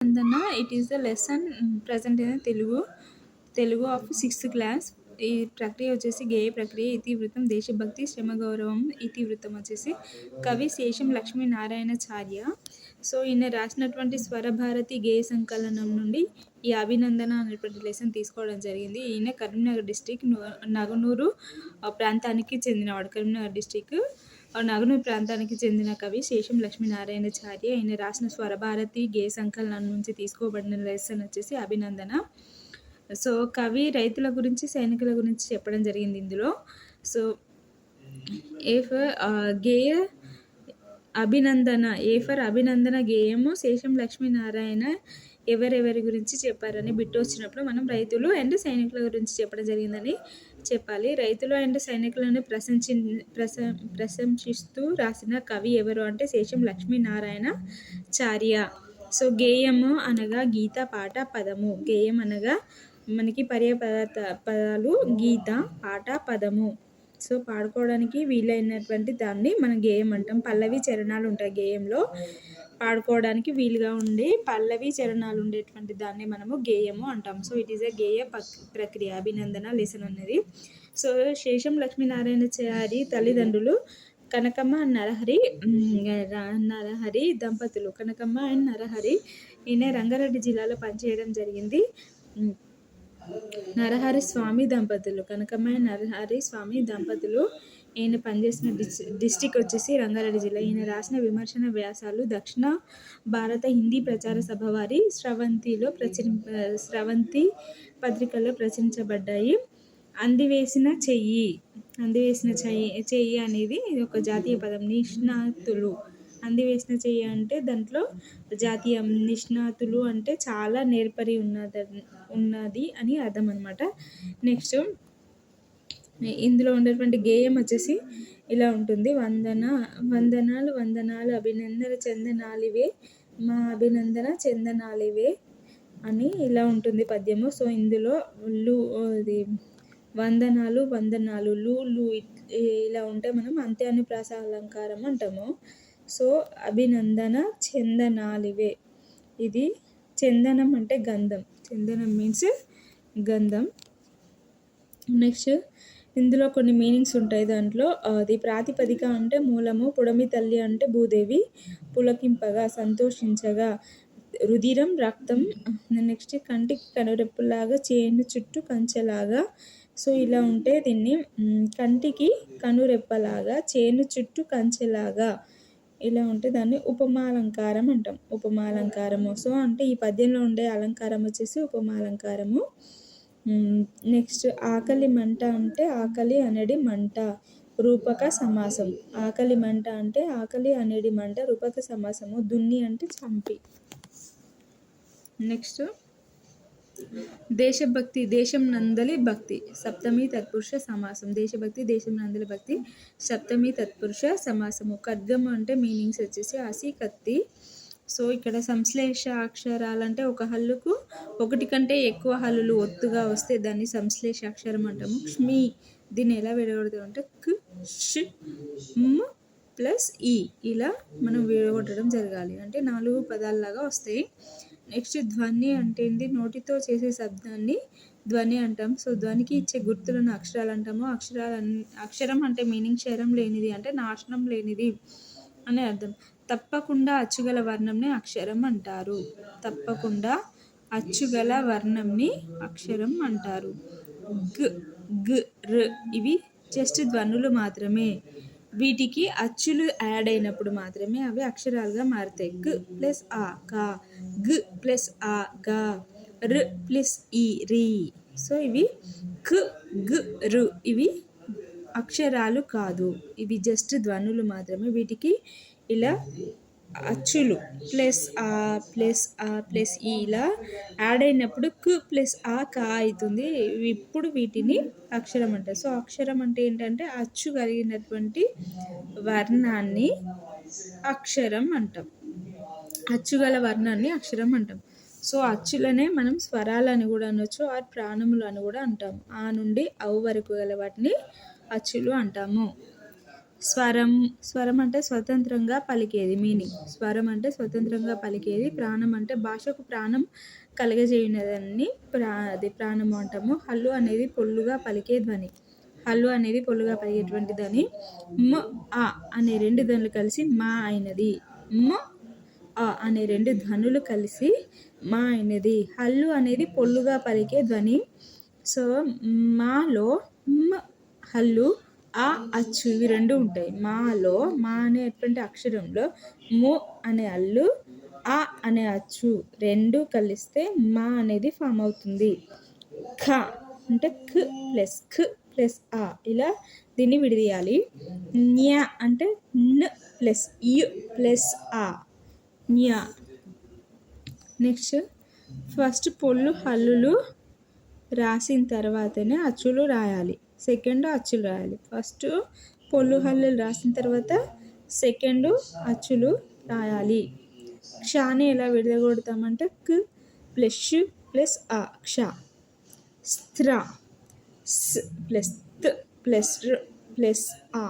Vandana, it is the lesson present in Telugu of 6th class. ఈ ప్రక్రియ వచ్చేసి గేయ ప్రక్రియ. ఇతివృత్తం దేశభక్తి శ్రమ గౌరవం. ఇతివృత్తం వచ్చేసి కవి శేషం లక్ష్మీనారాయణాచార్య. సో ఈయన రాసినటువంటి స్వరభారతి గేయ సంకలనం నుండి ఈ అభినందన అనేటువంటి లెసన్ తీసుకోవడం జరిగింది. ఈయన కరీంనగర్ డిస్టిక్ నగనూరు ప్రాంతానికి చెందినవాడు. కరీంనగర్ డిస్టిక్ నగనూరు ప్రాంతానికి చెందిన కవి శేషం లక్ష్మీనారాయణాచార్య. ఈయన రాసిన స్వరభారతి గేయ సంకలనం నుంచి తీసుకోబడిన లెసన్ వచ్చేసి అభినందన. సో కవి రైతుల గురించి సైనికుల గురించి చెప్పడం జరిగింది ఇందులో. సో గేయ అభినందన, ఫర్ అభినందన గేయము శేషం లక్ష్మీనారాయణ ఎవరెవరి గురించి చెప్పారని బిట్ వచ్చినప్పుడు మనం రైతులు అండ్ సైనికుల గురించి చెప్పడం జరిగిందని చెప్పాలి. రైతులు అండ్ సైనికులను ప్రశంసిస్తూ రాసిన కవి ఎవరు అంటే శేషం లక్ష్మీనారాయణాచార్య. సో గేయము అనగా గీత, పాట, పదము. గేయం అనగా మనకి పదాలు గీత, పాట, పదము. సో పాడుకోవడానికి వీలైనటువంటి దాన్ని మనం గేయం అంటాం. పల్లవి చరణాలు ఉంటాయి గేయంలో. పాడుకోవడానికి వీలుగా ఉండే పల్లవి చరణాలు ఉండేటువంటి దాన్ని మనము గేయము అంటాం. సో ఇట్ ఈస్ ఎ గేయ ప్రక్రియ. అభినందన లెసన్ అనేది. సో శేషం లక్ష్మీనారాయణాచారి తల్లిదండ్రులు కనకమ్మ అండ్ నరహరి దంపతులు. కనకమ్మ అండ్ నరహరి. ఈయన రంగారెడ్డి జిల్లాలో పనిచేయడం జరిగింది. నరహరి స్వామి దంపతులు. కనకమ్మ అండ్ నరహరి స్వామి దంపతులు. ఈయన పనిచేసిన డిస్టిక్ వచ్చేసి రంగారెడ్డి జిల్లా. ఈయన రాసిన విమర్శన వ్యాసాలు దక్షిణ భారత హిందీ ప్రచార సభ వారి స్రవంతి పత్రికలో ప్రచురించబడ్డాయి. అందివేసిన చెయ్యి అనేది ఒక జాతీయ పదం. నిష్ణాతులు. అందివేసిన చెయ్యి అంటే దాంట్లో జాతీయం. నిష్ణాతులు అంటే చాలా నేర్పరి ఉన్నది అని అర్థం అనమాట. నెక్స్ట్ ఇందులో ఉండేటువంటి గేయం వచ్చేసి ఇలా ఉంటుంది. వందనాలు అభినందన చందనాలివే, మా అభినందన చందనాలివే అని ఇలా ఉంటుంది పద్యము. సో ఇందులో వందనాలు లు ఇలా ఉంటే మనం అంత్యానుప్రాస అలంకారం అంటాము. సో అభినందన చందనాలివే. ఇది చందనం అంటే గంధం. చందనం మీన్స్ గంధం. నెక్స్ట్ ఇందులో కొన్ని మీనింగ్స్ ఉంటాయి. దాంట్లో అది ప్రాతిపదిక అంటే మూలము, పుడమి తల్లి అంటే భూదేవి, పులకింపగా సంతోషించగా, రుధిరం రక్తం. నెక్స్ట్ కంటికి కనురెప్పులాగా, చేను చుట్టూ కంచెలాగా. సో ఇలా ఉంటే దీన్ని కంటికి కనురెప్పలాగా, చేను చుట్టూ కంచెలాగా ఇలా ఉంటే దాన్ని ఉపమాలంకారం అంటాం. ఉపమాలంకారము. సో అంటే ఈ పద్యంలో ఉండే అలంకారం వచ్చేసి ఉపమాలంకారము. నెక్స్ట్ ఆకలి మంట అంటే ఆకలి అనేది మంట, రూపక సమాసం. ఆకలి మంట అంటే ఆకలి అనేది మంట, రూపక సమాసము. దున్ని అంటే చంపి. నెక్స్ట్ దేశభక్తి, దేశం నందలి భక్తి, సప్తమి తత్పురుష సమాసం. దేశభక్తి, దేశం నందలి భక్తి, సప్తమి తత్పురుష సమాసము. ఖడ్గము అంటే మీనింగ్స్ వచ్చేసి ఆసి, కత్తి. సో ఇక్కడ సంశ్లేష అక్షరాలు అంటే ఒక హల్లుకు ఒకటి కంటే ఎక్కువ హల్లులు ఒత్తుగా వస్తే దాన్ని సంశ్లేష అక్షరం అంటాము. ష్మి దీన్ని ఎలా విడగొడతాం అంటే క్, ష్, మ్ ప్లస్ ఈ ఇలా మనం విడగొట్టడం జరగాలి. అంటే 4 పదాలలాగా వస్తాయి. నెక్స్ట్ ధ్వని అంటే ఏంటి? నోటితో చేసే శబ్దాన్ని ధ్వని అంటాం. సో ధ్వనికి ఇచ్చే గుర్తులను అక్షరాలు అంటాము. అక్షరం అంటే మీనింగ్ క్షరం లేనిది అంటే నాశనం లేనిది అనే అర్థం. తప్పకుండా అచ్చుగల వర్ణంని అక్షరం అంటారు. తప్పకుండా అచ్చుగల వర్ణంని అక్షరం అంటారు. గ, గ్, ర్ ఇవి జస్ట్ ధ్వనులు మాత్రమే. వీటికి అచ్చులు యాడ్ అయినప్పుడు మాత్రమే అవి అక్షరాలుగా మారుతాయి. గ్ ప్లస్ ఆ కా, గ్ ప్లస్ ఆ గా, ర్ ప్లస్ ఈ రీ. సో ఇవి క్, గ్, రు ఇవి అక్షరాలు కాదు. ఇవి జస్ట్ ధ్వనులు మాత్రమే. వీటికి ఇలా అచ్చులు ప్లస్ ఆ ప్లస్ ఆ ప్లస్ ఈ ఇలా యాడ్ అయినప్పుడు క్ ప్లస్ ఆ కా అవుతుంది. ఇప్పుడు వీటిని అక్షరం అంటారు. సో అక్షరం అంటే ఏంటంటే అచ్చు కలిగినటువంటి వర్ణాన్ని అక్షరం అంటాం. అచ్చుగల వర్ణాన్ని అక్షరం అంటాం. సో అచ్చులనే మనం స్వరాలని కూడా అనొచ్చు, ఆర్ ప్రాణములు అని కూడా అంటాము. ఆ నుండి అవు వరకు గల వాటిని అచ్చులు అంటాము. స్వరం. స్వరం అంటే స్వతంత్రంగా పలికేది మీనింగ్. స్వరం అంటే స్వతంత్రంగా పలికేది. ప్రాణం అంటే భాషకు ప్రాణం కలగజేయనదని అది ప్రాణము అంటాము. హల్లు అనేది పొల్లుగా పలికే ధ్వని. హల్లు అనేది పొల్లుగా పలికేటువంటి ధ్వని. మ్ ఆ అనే 2 ధ్వనులు కలిసి మా అయినది. మ్ ఆ అనే 2 ధ్వనులు కలిసి మా అయినది. హల్లు అనేది పొల్లుగా పలికే ధ్వని. సో మాలో మ్ హల్లు, ఆ అచ్చు ఇవి 2 ఉంటాయి. మాలో మా అనేటువంటి అక్షరంలో ము అనే హల్లు, ఆ అనే అచ్చు 2 కలిస్తే మా అనేది ఫామ్ అవుతుంది. ఖ అంటే ఖ ప్లస్ ఆ ఇలా దీన్ని విడదీయాలి. న్య అంటే న్ ప్లస్ యు ప్లస్ ఆ న్య. నెక్స్ట్ ఫస్ట్ పొల్లు హల్లులు రాసిన తర్వాతనే అచ్చులు రాయాలి. సెకండ్ అచ్చులు రాయాలి. ఫస్ట్ పొల్లు హల్లులు రాసిన తర్వాత సెకండ్ అచ్చులు రాయాలి. క్షాని ఎలా విడగొడతామంటే క్ ప్లస్ షు ప్లస్ ఆ క్ష. స్త్ర స్ ప్లస్ త్ ప్లస్ ర్ ప్లస్ ఆ